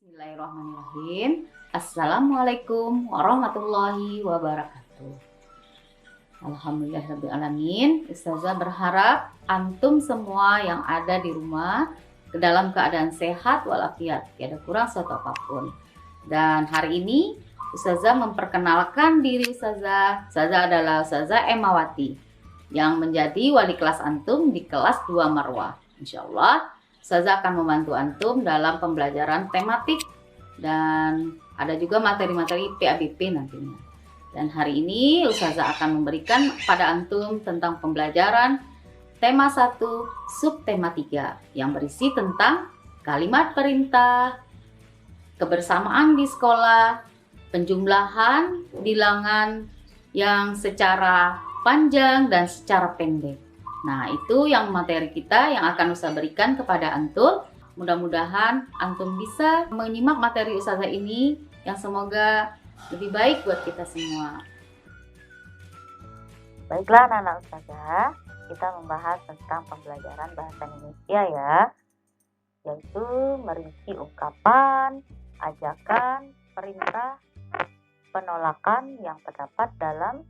Bismillahirrahmanirrahim. Assalamualaikum warahmatullahi wabarakatuh. Alhamdulillahirrahmanirrahim. Ustazah berharap antum semua yang ada di rumah ke dalam keadaan sehat walafiat, tiada kurang suatu apapun. Dan hari ini Ustazah memperkenalkan diri Ustazah. Ustazah adalah Ustazah Emawati yang menjadi wali kelas antum di kelas 2 Marwah. Insyaallah Ustazah akan membantu antum dalam pembelajaran tematik dan ada juga materi-materi PABP nantinya. Dan hari ini Ustazah akan memberikan pada antum tentang pembelajaran tema 1, subtema 3 yang berisi tentang kalimat perintah, kebersamaan di sekolah, penjumlahan bilangan yang secara panjang dan secara pendek. Nah, itu yang materi kita yang akan Ustazah berikan kepada antum. Mudah-mudahan antum bisa menyimak materi Ustazah ini yang semoga lebih baik buat kita semua. Baiklah anak-anak Ustazah, kita membahas tentang pembelajaran bahasa Indonesia ya, yaitu merinci ungkapan, ajakan, perintah, penolakan yang terdapat dalam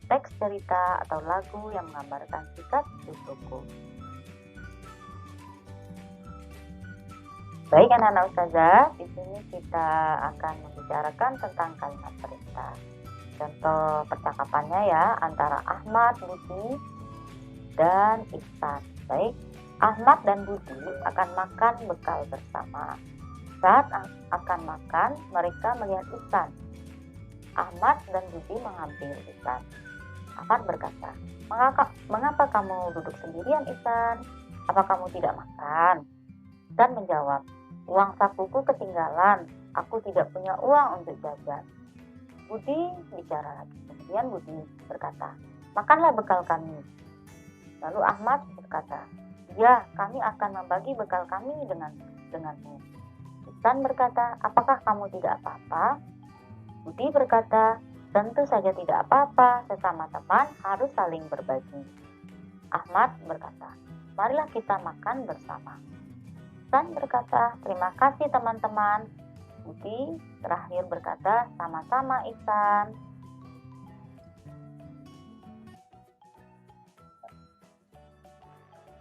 teks cerita atau lagu yang menggambarkan sikap suku. Baik anak-anak Ustazah, di sini kita akan membicarakan tentang kalimat perintah. Contoh percakapannya ya, antara Ahmad, Budi, dan Ihsan. Baik, Ahmad dan Budi akan makan bekal bersama. Saat akan makan, mereka melihat Ihsan. Ahmad dan Budi mengambil Ihsan. Ahmad berkata, mengapa kamu duduk sendirian, Ihsan? Apa kamu tidak makan? Ihsan menjawab, uang sakuku ketinggalan. Aku tidak punya uang untuk jajan. Budi bicara lagi. Kemudian Budi berkata, makanlah bekal kami. Lalu Ahmad berkata, ya, kami akan membagi bekal kami denganmu. Ihsan berkata, apakah kamu tidak apa-apa? Budi berkata, tentu saja tidak apa-apa, sesama teman harus saling berbagi. Ahmad berkata, marilah kita makan bersama. Ihsan berkata, terima kasih teman-teman. Budi terakhir berkata, sama-sama Ihsan.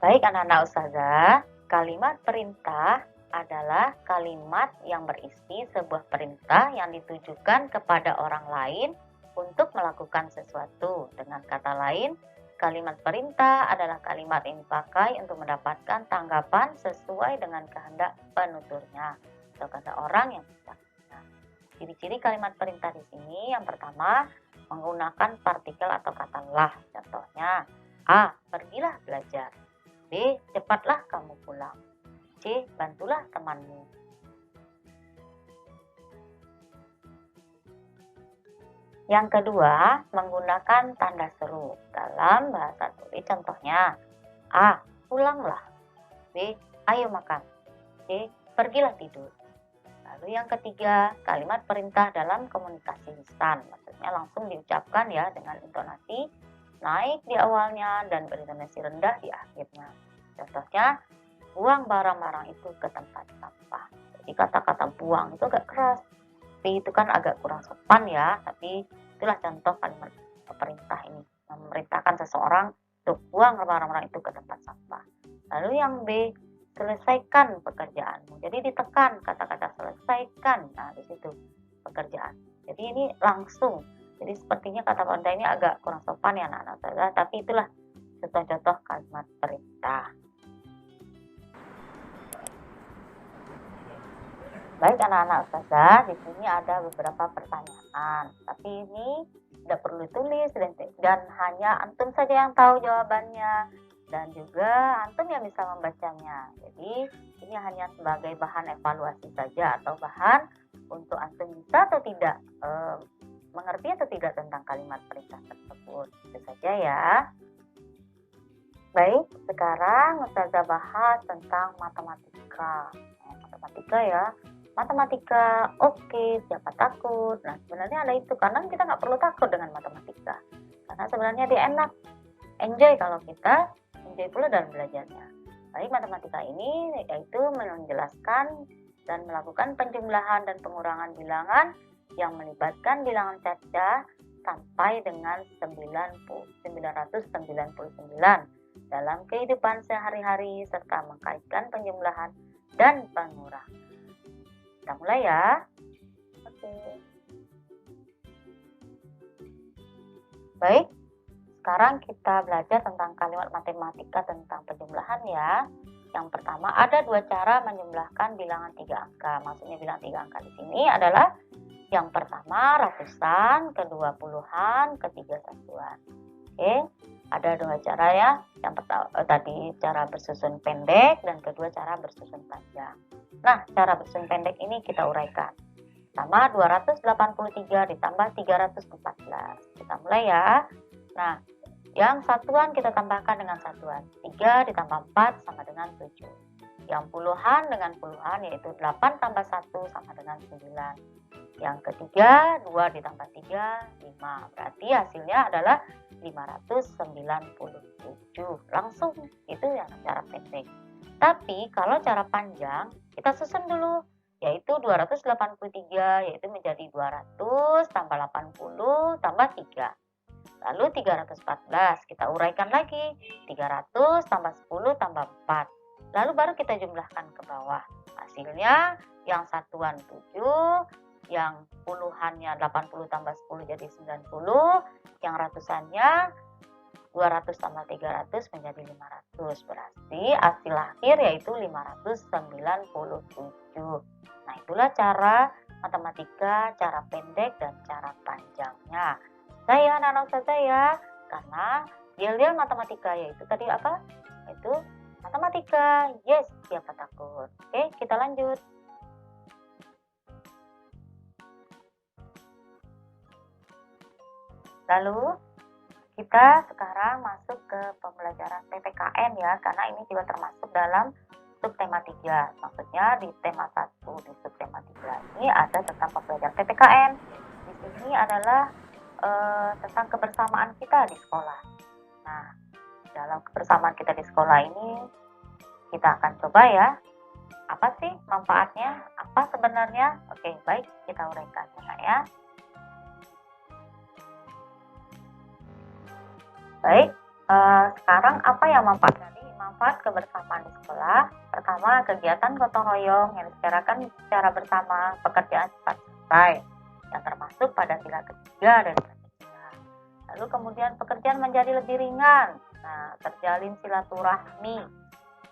Baik anak-anak Ustazah, kalimat perintah adalah kalimat yang berisi sebuah perintah yang ditujukan kepada orang lain untuk melakukan sesuatu. Dengan kata lain, kalimat perintah adalah kalimat yang dipakai untuk mendapatkan tanggapan sesuai dengan kehendak penuturnya atau kata orang yang bicara. Ciri-ciri kalimat perintah di sini yang pertama, menggunakan partikel atau kata lah. Contohnya, A. Pergilah belajar. B. Cepatlah kamu pulang. C. Bantulah temanmu. Yang kedua, menggunakan tanda seru dalam bahasa tulis. Contohnya, A. Pulanglah. B. Ayo makan. C. Pergilah tidur. Lalu yang ketiga, kalimat perintah dalam komunikasi lisan. Maksudnya langsung diucapkan ya dengan intonasi naik di awalnya dan berintonasi rendah di akhirnya. Contohnya, buang barang-barang itu ke tempat sampah. Jadi kata-kata buang itu agak keras. Tapi itu kan agak kurang sopan ya, tapi itulah contoh kalimat perintah ini, memerintahkan seseorang untuk buang barang-barang itu ke tempat sampah. Lalu yang B, selesaikan pekerjaanmu. Jadi ditekan kata-kata selesaikan, nah di situ pekerjaan. Jadi ini langsung. Jadi sepertinya kata perintah ini agak kurang sopan ya anak-anak, tapi itulah contoh-contoh kalimat perintah. Baik anak-anak Ustazah, di sini ada beberapa pertanyaan, tapi ini tidak perlu ditulis dan hanya antum saja yang tahu jawabannya dan juga antum yang bisa membacanya. Jadi ini hanya sebagai bahan evaluasi saja atau bahan untuk antum bisa atau tidak mengerti atau tidak tentang kalimat perintah tersebut. Itu saja ya. Baik, sekarang Ustazah bahas tentang matematika. Matematika ya. Matematika, oke, siapa takut? Nah, sebenarnya ada itu, karena kita nggak perlu takut dengan matematika. Karena sebenarnya dia enak, enjoy kalau kita enjoy pula dalam belajarnya. Baik, matematika ini yaitu menjelaskan dan melakukan penjumlahan dan pengurangan bilangan yang melibatkan bilangan cacah sampai dengan 999 dalam kehidupan sehari-hari serta mengkaitkan penjumlahan dan pengurangan. Kita mulai ya. Oke. Baik, sekarang kita belajar tentang kalimat matematika tentang penjumlahan ya. Yang pertama, ada dua cara menjumlahkan bilangan 3 angka. Maksudnya bilangan 3 angka di sini adalah yang pertama ratusan, kedua puluhan, ketiga satuan. Oke, ada dua cara ya. Yang pertama tadi cara bersusun pendek dan kedua cara bersusun panjang. Nah, cara bersusun pendek ini kita uraikan. Pertama 283 ditambah 314. Kita mulai ya. Nah, yang satuan kita tambahkan dengan satuan. 3 ditambah 4 sama dengan 7. Yang puluhan dengan puluhan yaitu 8 tambah 1 sama dengan 9. Yang ketiga 2 ditambah 3, 5. Berarti hasilnya adalah 597. Langsung itu yang cara pendek. Tapi kalau cara panjang kita susun dulu, yaitu 283 yaitu menjadi 200 tambah 80 tambah 3. Lalu 314 kita uraikan lagi, 300 tambah 10 tambah 4. Lalu baru kita jumlahkan ke bawah. Hasilnya yang satuan 7, yang puluhannya 80 tambah 10 jadi 90, yang ratusannya 200 tambah 300 menjadi 500. Berarti hasil akhir yaitu 597. Nah, itulah cara matematika, cara pendek dan cara panjangnya. Saya anak-anak saya, karena yel-yel matematika yaitu tadi apa? Itu matematika. Yes, siapa takut? Oke, kita lanjut. Lalu kita sekarang masuk ke pembelajaran PPKN ya, karena ini juga termasuk dalam subtema 3. Maksudnya di tema 1 di subtema 3 ini ada tentang pembelajaran PPKN. Di sini adalah tentang kebersamaan kita di sekolah. Nah, dalam kebersamaan kita di sekolah ini kita akan coba ya, apa sih manfaatnya? Apa sebenarnya? Oke, baik, kita uraikan ya. Baik, sekarang apa yang manfaat tadi? Manfaat kebersamaan di sekolah. Pertama, kegiatan gotong royong yang dibicarakan secara bersama, pekerjaan cepat selesai, yang termasuk pada sila ketiga dari Pancasila. Lalu kemudian pekerjaan menjadi lebih ringan. Nah, terjalin silaturahmi,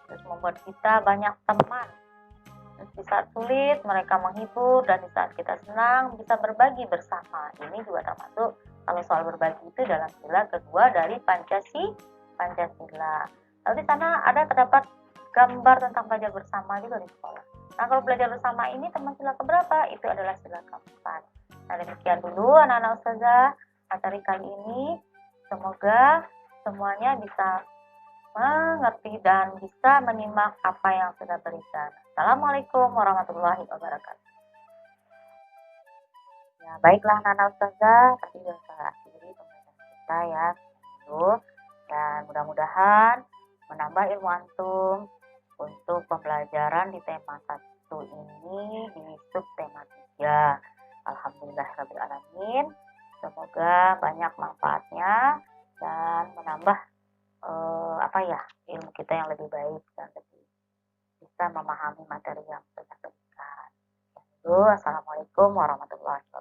terus membuat kita banyak teman. Terus di saat sulit mereka menghibur, dan di saat kita senang bisa berbagi bersama. Ini juga termasuk, kalau soal berbagi itu dalam sila kedua dari Pancasila. Lalu di sana terdapat gambar tentang belajar bersama juga di sekolah. Nah, kalau belajar bersama ini teman sila keberapa? Itu adalah sila keempat. Nah, demikian dulu anak-anak ustazah materi kali ini. Semoga semuanya bisa mengerti dan bisa menyimak apa yang sudah berikan. Assalamualaikum warahmatullahi wabarakatuh. Ya, baiklah anak-anak ustazah, tadi sudah saya akhiri pembelajaran kita ya. Dan mudah-mudahan menambah ilmu antum untuk pembelajaran di tema 1 ini di subtema 3. Alhamdulillahirrahmanirrahim. Semoga banyak manfaatnya dan menambah ilmu kita yang lebih baik dan lebih bisa memahami materi yang sudah berikan. Assalamualaikum warahmatullahi wabarakatuh.